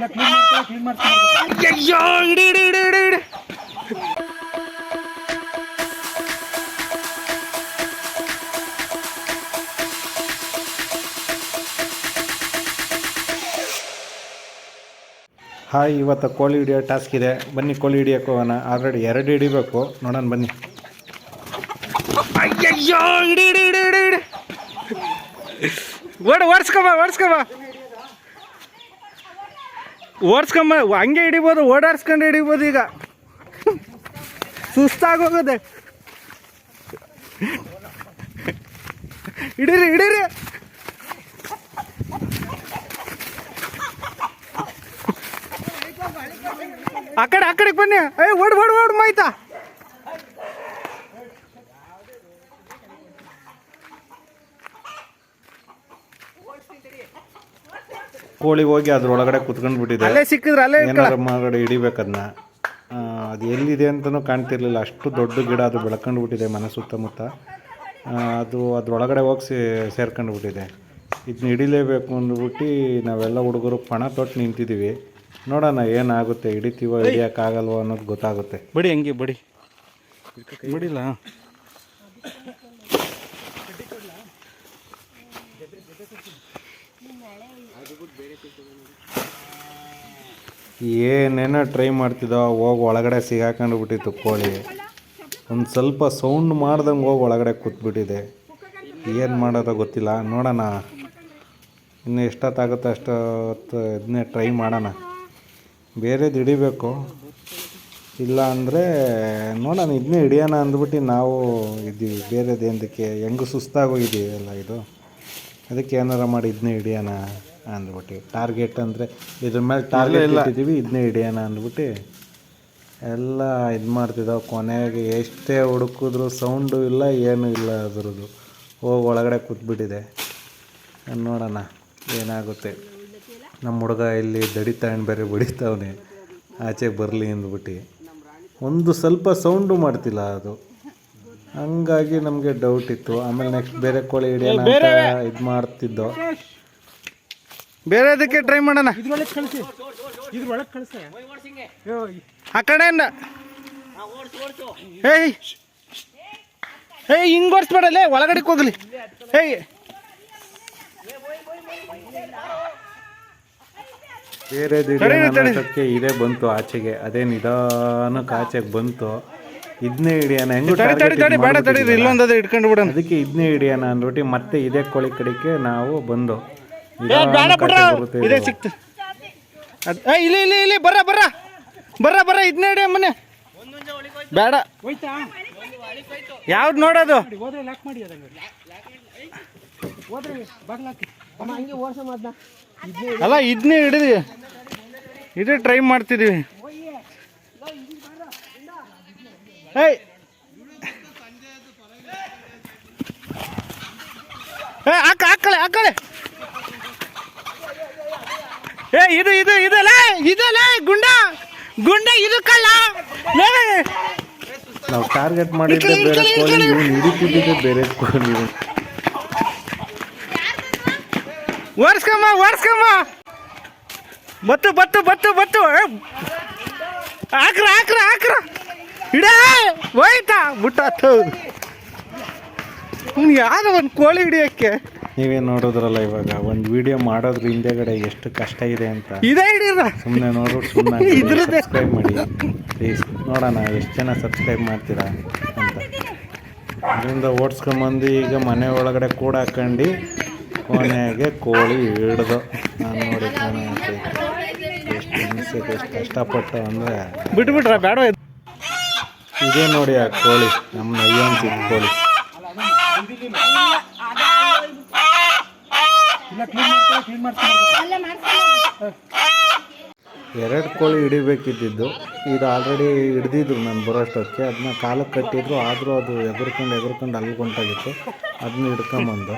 ಅಯ್ಯೋ ಇಡಿ ಇಡಿ ಇಡಿ ಇಡಿ ಇಡಿ. ಹಾಯ್, ಇವತ್ತು ಕೋಳಿ ಹಿಡಿಯೋ ಟಾಸ್ಕ್ ಇದೆ. ಬನ್ನಿ ಕೋಳಿ ಹಿಡಿಯೋಕೆ ಹೋಗೋಣ. ಆಲ್ರೆಡಿ 2 ಹಿಡಿಬೇಕು, ನೋಡೋಣ ಬನ್ನಿ. ಅಯ್ಯಯ್ಯೋ ಇಡಿ ಇಡಿ ಇಡಿ ಇಡಿ ಇಡಿ. ಓಡಿಸ್ಕೊಬ ಓಡಿಸ್ಕೊಂಬ. ಹಂಗೆ ಹಿಡಿಬೋದು, ಓಡಾಡ್ಸ್ಕೊಂಡು ಹಿಡಿಬೋದು. ಈಗ ಸುಸ್ತಾಗೋಗದೆ. ಹಿಡೀರಿ ಹಿಡೀರಿ. ಆ ಕಡೆಗೆ ಬನ್ನಿ. ಅಯ್ಯ ಓಡ್ ಮಾಯ್ತಾ. ಕೋಳಿ ಹೋಗಿ ಅದ್ರೊಳಗಡೆ ಕುತ್ಕೊಂಡ್ಬಿಟ್ಟಿದೆ. ಅಲ್ಲೇ ಸಿಕ್ಕಿದ್ರೆ ಅಲ್ಲೇ ಏನಾದ್ರು ಮಾಡಗಡೆ ಹಿಡಿಬೇಕದನ್ನ. ಅದು ಎಲ್ಲಿದೆ ಅಂತಲೂ ಕಾಣ್ತಿರ್ಲಿಲ್ಲ. ಅಷ್ಟು ದೊಡ್ಡ ಗಿಡ ಅದು ಬೆಳ್ಕೊಂಡ್ಬಿಟ್ಟಿದೆ ಮನೆ ಸುತ್ತಮುತ್ತ. ಅದು ಅದ್ರೊಳಗಡೆ ಹೋಗಿ ಸೇರ್ಕೊಂಡ್ಬಿಟ್ಟಿದೆ. ಇದನ್ನ ಹಿಡಿಲೇಬೇಕು ಅಂದ್ಬಿಟ್ಟು ನಾವೆಲ್ಲ ಹುಡುಗರು ಪಣ ತೊಟ್ಟು ನಿಂತಿದ್ದೀವಿ. ನೋಡೋಣ ಏನಾಗುತ್ತೆ, ಹಿಡಿತೀವೋ ಹಿಡಿಯೋಕ್ಕಾಗಲ್ವೋ ಅನ್ನೋದು ಗೊತ್ತಾಗುತ್ತೆ. ಬಡಿ ಹಂಗೆ ಬಡಿಲ್ಲ. ಏನೇನೋ ಟ್ರೈ ಮಾಡ್ತಿದ್ದೋ, ಹೋಗಿ ಒಳಗಡೆ ಸಿಗಾಕೊಂಡು ಬಿಟ್ಟಿತ್ತು ಕೋಳಿ. ಒಂದು ಸ್ವಲ್ಪ ಸೌಂಡ್ ಮಾಡ್ದಂಗೆ ಹೋಗಿ ಒಳಗಡೆ ಕೂತ್ಬಿಟ್ಟಿದೆ. ಏನು ಮಾಡೋದೋ ಗೊತ್ತಿಲ್ಲ. ನೋಡೋಣ ಇನ್ನು ಎಷ್ಟೊತ್ತಾಗುತ್ತೆ ಅಷ್ಟೊತ್ತು ಇದನ್ನೇ ಟ್ರೈ ಮಾಡೋಣ. ಬೇರೆದು ಹಿಡಿಬೇಕು, ಇಲ್ಲ ಅಂದರೆ ನೋಡೋಣ ಇದನ್ನೇ ಹಿಡಿಯೋಣ ಅಂದ್ಬಿಟ್ಟು ನಾವು ಇದ್ದೀವಿ. ಬೇರೆದು ಏನಕ್ಕೆ ಹೆಂಗೆ ಸುಸ್ತಾಗೋಗಿದ್ದೀವಲ್ಲ ಇದು, ಅದಕ್ಕೆ ಏನಾರ ಮಾಡಿ ಇದನ್ನೇ ಹಿಡಿಯೋಣ ಅಂದ್ಬಿಟ್ಟು. ಟಾರ್ಗೆಟ್ ಅಂದರೆ ಇದ್ರ ಮೇಲೆ ಟಾರ್ಗೆಟ್ ಇಟ್ಟಿದ್ದೀವಿ, ಇದನ್ನೇ ಹಿಡಿಯೋಣ ಅಂದ್ಬಿಟ್ಟು ಎಲ್ಲ ಇದು ಮಾಡ್ತಿದ್ದಾವೆ. ಕೊನೆಗೆ ಎಷ್ಟೇ ಹುಡುಕಿದ್ರು ಸೌಂಡು ಇಲ್ಲ, ಏನೂ ಇಲ್ಲ ಅದ್ರದ್ದು. ಹೋಗಿ ಒಳಗಡೆ ಕೂತ್ಬಿಟ್ಟಿದೆ. ನೋಡೋಣ ಏನಾಗುತ್ತೆ. ನಮ್ಮ ಹುಡುಗ ಇಲ್ಲಿ ದಡಿ ತಗೊಂಡು ಬೇರೆ ಬಡಿತಾವನೆ, ಆಚೆ ಬರಲಿ ಅಂದ್ಬಿಟ್ಟು. ಒಂದು ಸ್ವಲ್ಪ ಸೌಂಡು ಮಾಡ್ತಿಲ್ಲ ಅದು, ಹಂಗಾಗಿ ನಮಗೆ ಡೌಟ್ ಇತ್ತು. ಆಮೇಲೆ ನೆಕ್ಸ್ಟ್ ಬೇರೆ ಕೋಳಿ ಹಿಡಿಯೋಣ ಅಂತ ಇದು ಮಾಡ್ತಿದ್ದೋ. ಬೇರೆದಕ್ಕೆ ಟ್ರೈ ಮಾಡೋಣ. ಆ ಕಡೆಯಿಂದ ಹೇಯ್ ಹಿಂಗೆ ಓಡಿಸ್ಬೇಡಲ್ಲೇ, ಒಳಗಡೆ ಹೋಗ್ಲಿ. ಹೇಯ್ ಬೇರೆದು ಇದೇ ಬಂತು ಆಚೆಗೆ. ಅದೇ ನಿಧಾನಕ್ಕೆ ಆಚೆಗೆ ಬಂತು. ಇದನ್ನೇ ಹಿಡಿಯೋಣ, ಹೆಂಗು ಇಲ್ಲೊಂದು ಇಟ್ಕೊಂಡು ಬಿಡೋಣ. ಅದಕ್ಕೆ ಇದನ್ನೇ ಹಿಡಿಯೋಣ ಅಂದ್ಬಿಟ್ಟು ಮತ್ತೆ ಇದೇ ಕೋಳಿ ಕಡೆಗೆ ನಾವು ಬಂದು ಇದೇ ಸಿಕ್ತು. ಇಲ್ಲಿ ಬರ್ರ ಇದನ್ನೇ ಹಿಡಿಯ ಮನೆ. ಬೇಡ, ಯಾವ್ದು ನೋಡೋದು. ಅಲ್ಲ ಇದನ್ನೇ ಹಿಡಿದು ಇದೇ ಟ್ರೈ ಮಾಡ್ತಿದ್ದೀವಿ. ಏಯ್ ಹಾಕಳೆ. ಏ ಇದಲ್ಲ ಗುಂಡ ಇದು ಕಳ್ಳ. ನಾವು ಟಾರ್ಗೆಟ್ ಮಾಡಿದ್ದೆ ಬೇರೆ ಕೋಳಿ, ಇವ್ನು ಹಿಡಿತಿದ್ದಿದ್ದೆ ಬೇರೆ ಕೋಳಿ. ಓಡಿಸ್ಕಮ್ಮ. ಬತ್ತು ಹಾಕ್ರ ಇಡ ಹೋಯ್ತಾ ಬಿಟ್ಟಾತು. ಯಾವ್ದೋ ಒಂದು ಕೋಳಿ ಹಿಡಿಯೋಕ್ಕೆ. ನೀವೇ ನೋಡಿದ್ರಲ್ಲ ಇವಾಗ ಒಂದು ವಿಡಿಯೋ ಮಾಡೋದ್ರ ಹಿಂದೆಗಡೆ ಎಷ್ಟು ಕಷ್ಟ ಇದೆ ಅಂತ. ಇದೇ ಹಿಡಿಯೋದ ಸುಮ್ಮನೆ ನೋಡ್ಬಿಟ್ಟು ಸುಮ್ಮನೆ ಸಬ್ಸ್ಕ್ರೈಬ್ ಮಾಡಿ ಪ್ಲೀಸ್. ನೋಡೋಣ ಎಷ್ಟು ಜನ ಸಬ್ಸ್ಕ್ರೈಬ್ ಮಾಡ್ತೀರಾ ಅಂತ. ಅದರಿಂದ ಓಡಿಸ್ಕೊಂಬಂದು ಈಗ ಮನೆ ಒಳಗಡೆ ಕೂಡ ಹಾಕೊಂಡು ಕೊನೆಗೆ ಕೋಳಿ ಹಿಡ್ದು ನಾನು ನೋಡಿ ಕಾಣುತ್ತೆ. ಎಷ್ಟು ಹಿಂಸೆಗೆ ಎಷ್ಟು ಕಷ್ಟಪಟ್ಟು ಅಂದರೆ ಬಿಟ್ಬಿಟ್ರ ಬೇಡ. ಇದೇ ನೋಡಿ ಆ ಕೋಳಿ, ನಮ್ಮ ನಯ್ಯಂತಿದ್ದ ಕೋಳಿ. ಎರಡು ಕೋಳಿ ಹಿಡಿಬೇಕಿದ್ದು. ಇದು ಆಲ್ರೆಡಿ ಹಿಡ್ದಿದ್ರು ನಾನು ಬರೋಷ್ಟೊತ್ತಿಗೆ. ಅದನ್ನ ಕಾಲಕ್ಕೆ ಕಟ್ಟಿದ್ರು, ಆದರೂ ಅದು ಎಗರ್ಕೊಂಡು ಅಲ್ಲಿ ಹೊಂಟಾಗಿತ್ತು. ಅದನ್ನ ಹಿಡ್ಕೊಂಬಂದು